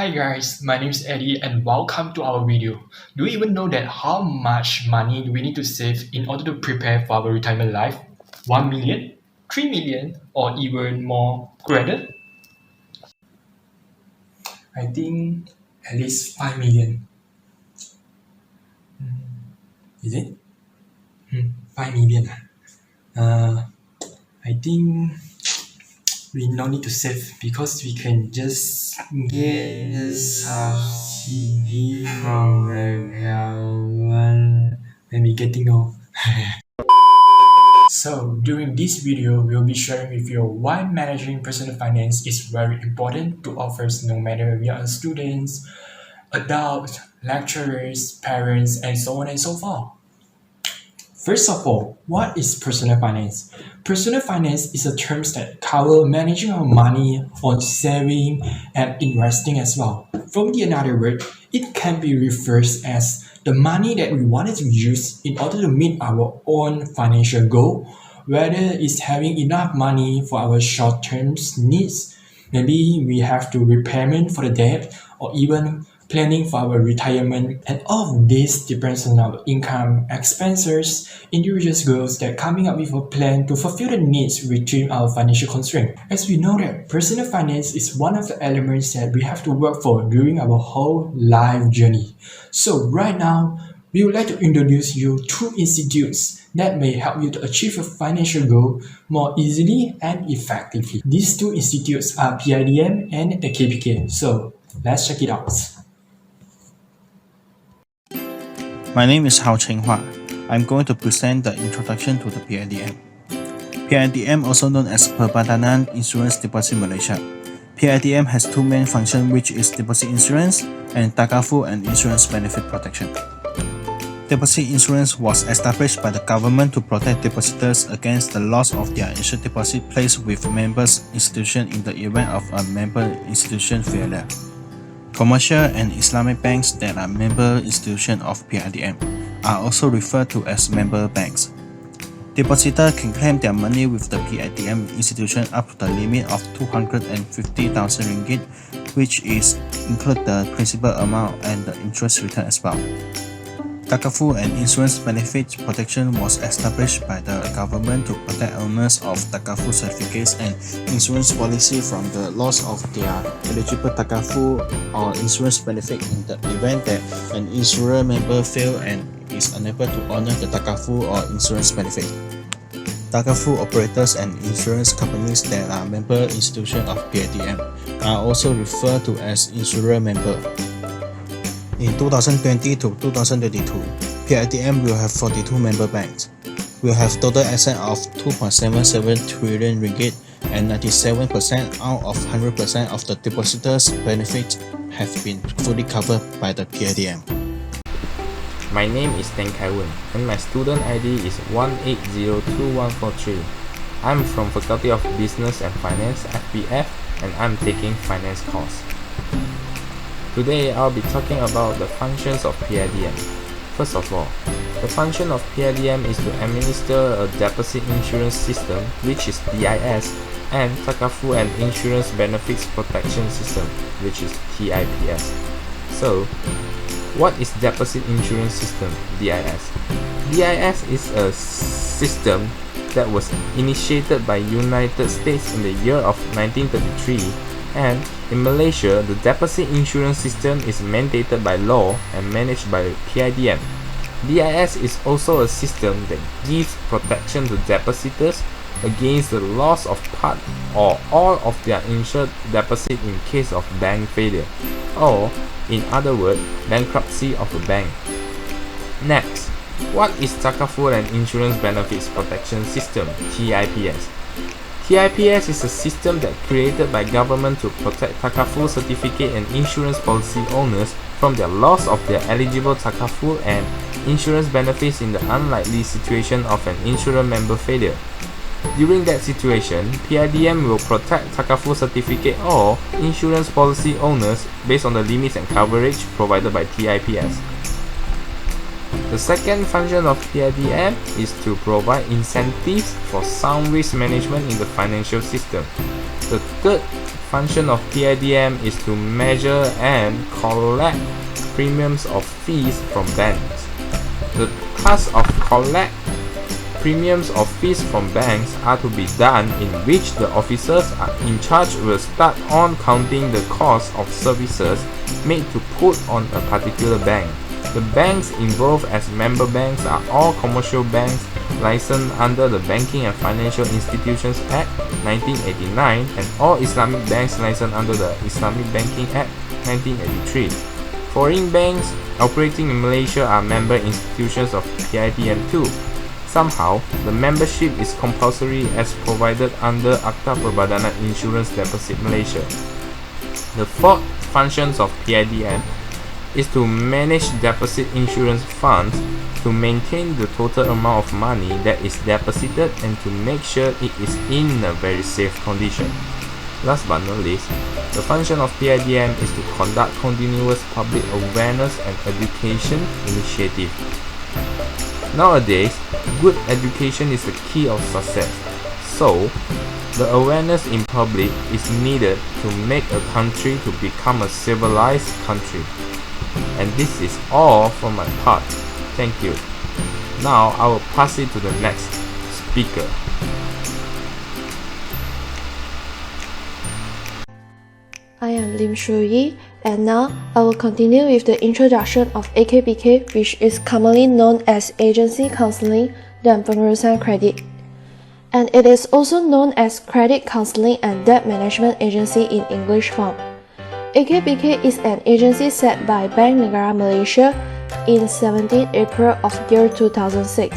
Hi guys, my name is Eddie and welcome to our video. Do you even know that how much money do we need to save in order to prepare for our retirement life? 1 million, 3 million, or even more greater? I think at least 5 million. Is it? 5 million. I think we no need to save because we can just get subsidy from the government when we getting old. So during this video, we'll be sharing with you why managing personal finance is very important to us no matter we are students, adults, lecturers, parents, and so on and so forth. First of all, what is personal finance? Personal finance is a term that covers managing our money on saving and investing as well. From the another word, it can be referred as the money that we wanted to use in order to meet our own financial goal, whether it's having enough money for our short-term needs, maybe we have to repayment for the debt, or even planning for our retirement, and all of this depends on our income, expenses, individual goals that coming up with a plan to fulfill the needs within our financial constraint. As we know that personal finance is one of the elements that we have to work for during our whole life journey. So right now, we would like to introduce you two institutes that may help you to achieve a financial goal more easily and effectively. These two institutes are PIDM and AKPK. So let's check it out. My name is Hao Chenghua. I'm going to present the introduction to the PIDM. PIDM, also known as Perbadanan Insurance Deposit Malaysia. PIDM has two main functions, which is deposit insurance and Takaful and insurance benefit protection. Deposit insurance was established by the government to protect depositors against the loss of their insured deposit placed with members' institution in the event of a member institution failure. Commercial and Islamic banks that are member institutions of PIDM are also referred to as member banks. Depositors can claim their money with the PIDM institution up to the limit of 250,000 ringgit, which is include the principal amount and the interest return as well. Takaful and insurance benefit protection was established by the government to protect owners of Takaful certificates and insurance policy from the loss of their eligible Takaful or insurance benefit in the event that an insurer member fails and is unable to honor the Takaful or insurance benefit. Takaful operators and insurance companies that are member institutions of PIDM are also referred to as insurer member. In 2020 to 2022, PIDM will have 42 member banks. We'll have total asset of 2.77 trillion ringgit and 97% out of 100% of the depositors' benefits have been fully covered by the PIDM. My name is Teng Kai Wen and my student ID is 1802143. I'm from Faculty of Business and Finance FBF and I'm taking finance course. Today, I'll be talking about the functions of PIDM. First of all, the function of PIDM is to administer a deposit insurance system, which is DIS, and Takaful and Insurance Benefits Protection System, which is TIPS. So, what is Deposit Insurance System, DIS? DIS is a system that was initiated by United States in the year of 1933. And in Malaysia, the deposit insurance system is mandated by law and managed by PIDM. DIS is also a system that gives protection to depositors against the loss of part or all of their insured deposit in case of bank failure, or in other words, bankruptcy of a bank. Next, what is Takaful and Insurance Benefits Protection System, TIPS? TIPS is a system that created by government to protect Takaful certificate and insurance policy owners from the loss of their eligible Takaful and insurance benefits in the unlikely situation of an insurer member failure. During that situation, PIDM will protect Takaful certificate or insurance policy owners based on the limits and coverage provided by TIPS. The second function of PIDM is to provide incentives for sound risk management in the financial system. The third function of PIDM is to measure and collect premiums of fees from banks. The task of collect premiums of fees from banks are to be done in which the officers in charge will start on counting the cost of services made to put on a particular bank. The banks involved as member banks are all commercial banks licensed under the Banking and Financial Institutions Act 1989 and all Islamic banks licensed under the Islamic Banking Act 1983. Foreign banks operating in Malaysia are member institutions of PIDM too. Somehow, the membership is compulsory as provided under Akta Perbadanan Insurans Deposit Malaysia. The fourth functions of PIDM is to manage deposit insurance funds, to maintain the total amount of money that is deposited and to make sure it is in a very safe condition. Last but not least, the function of PIDM is to conduct continuous public awareness and education initiative. Nowadays, good education is the key of success. So, the awareness in public is needed to make a country to become a civilized country. And this is all from my part. Thank you. Now I will pass it to the next speaker. I am Lim Shu-yi, and now I will continue with the introduction of AKPK, which is commonly known as Agensi, Kaunseling, dan Pengurusan Kredit. And it is also known as Credit Counseling and Debt Management Agency in English form. AKPK is an agency set by Bank Negara Malaysia in 17 April of year 2006.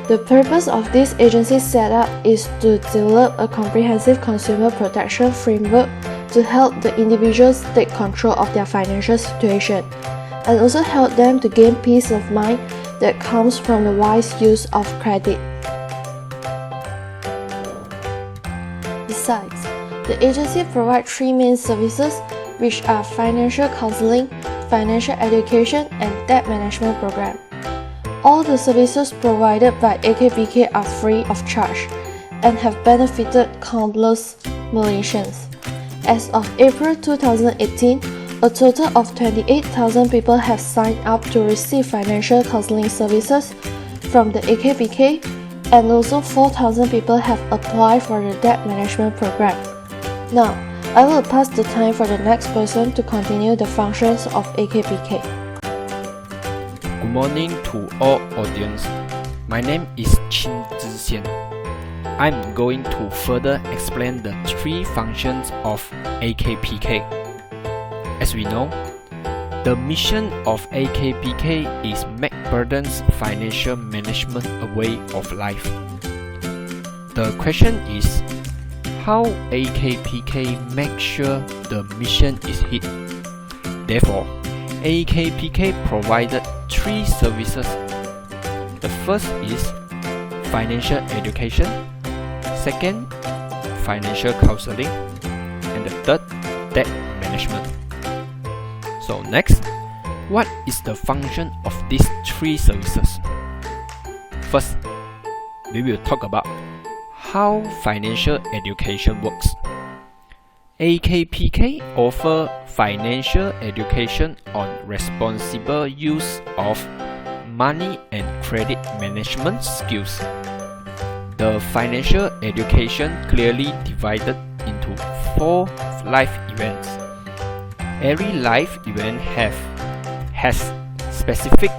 The purpose of this agency setup is to develop a comprehensive consumer protection framework to help the individuals take control of their financial situation and also help them to gain peace of mind that comes from the wise use of credit. Besides, the agency provides three main services, which are financial counseling, financial education, and debt management program. All the services provided by AKPK are free of charge and have benefited countless Malaysians. As of April 2018, a total of 28,000 people have signed up to receive financial counseling services from the AKPK, and also 4,000 people have applied for the debt management program. Now, I will pass the time for the next person to continue the functions of AKPK. Good morning to all audience. My name is Qin Zhixian. I'm going to further explain the three functions of AKPK. As we know, the mission of AKPK is make burdens financial management a way of life. The question is, how AKPK make sure the mission is hit? Therefore, AKPK provided three services. The first is financial education, second, financial counseling, and the third, debt management. So next, what is the function of these three services? First, we will talk about how financial education works. AKPK offer financial education on responsible use of money and credit management skills. The financial education clearly divided into 4 life events. Every life event has specific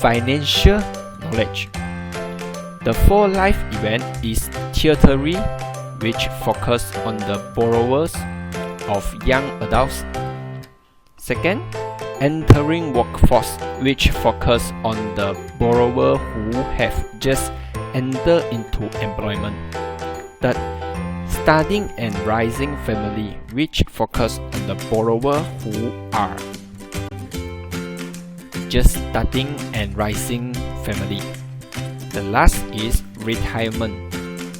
financial knowledge. The 4 life event is tertiary, which focus on the borrowers of young adults. Second, entering workforce, which focus on the borrower who have just entered into employment. Third, starting and rising family, which focus on the borrower who are just starting and rising family. The last is retirement,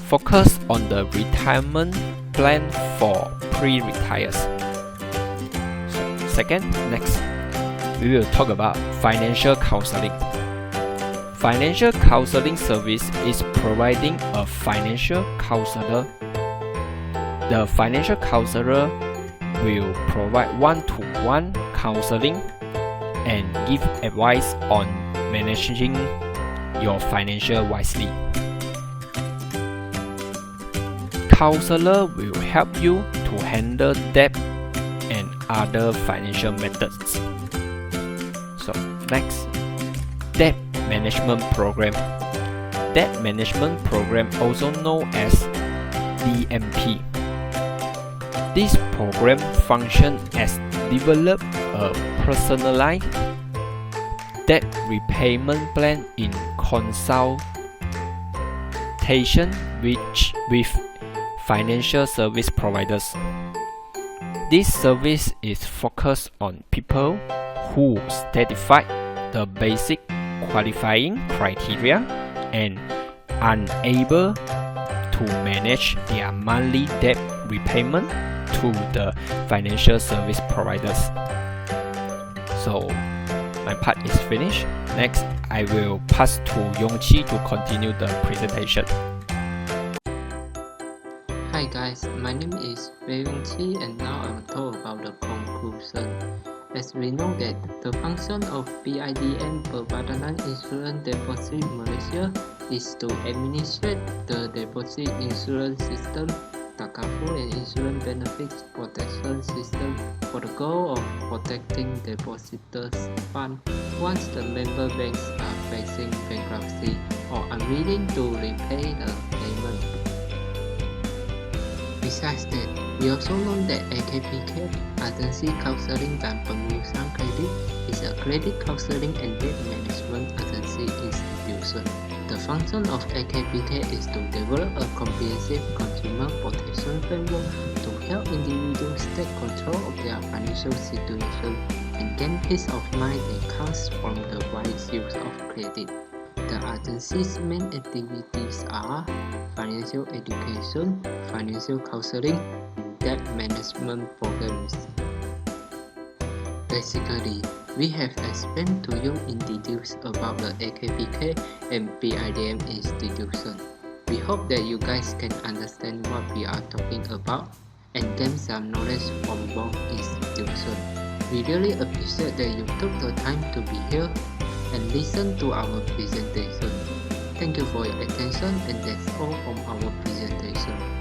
focus on the retirement plan for pre-retires. Second, next, we will talk about financial counseling. Financial counseling service is providing a financial counselor The financial counselor will provide one-to-one counseling and give advice on managing your financial wisely. Counselor will help you to handle debt and other financial methods. So next, debt management program. Debt management program, also known as DMP. This program functions as develop a personalized debt repayment plan in consultation with financial service providers. This service is focused on people who satisfy the basic qualifying criteria and unable to manage their monthly debt repayment to the financial service providers. So my part is finished. Next, I will pass to Yongqi to continue the presentation. Hi guys, my name is Yongqi and now I will talk about the conclusion. As we know that the function of PIDM Perbadanan Insurance Deposit Malaysia is to administrate the deposit insurance system, takaful and insurance benefits protection system for the goal of protecting depositors' funds once the member banks are facing bankruptcy or unwilling to repay the payment. Besides that, we also know that AKPK, Agensi Kaunseling dan Pengurusan Kredit, is a credit counseling and debt management agency institution. The function of AKPK is to develop a comprehensive consumer protection framework to help individuals take control of their financial situation and gain peace of mind that comes from the wise use of credit. The agency's main activities are financial education, financial counseling, and debt management programs. Basically, we have explained to you in details about the AKPK and PIDM institution. We hope that you guys can understand what we are talking about and gain some knowledge from both institutions. We really appreciate that you took the time to be here and listen to our presentation. Thank you for your attention, and that's all from our presentation.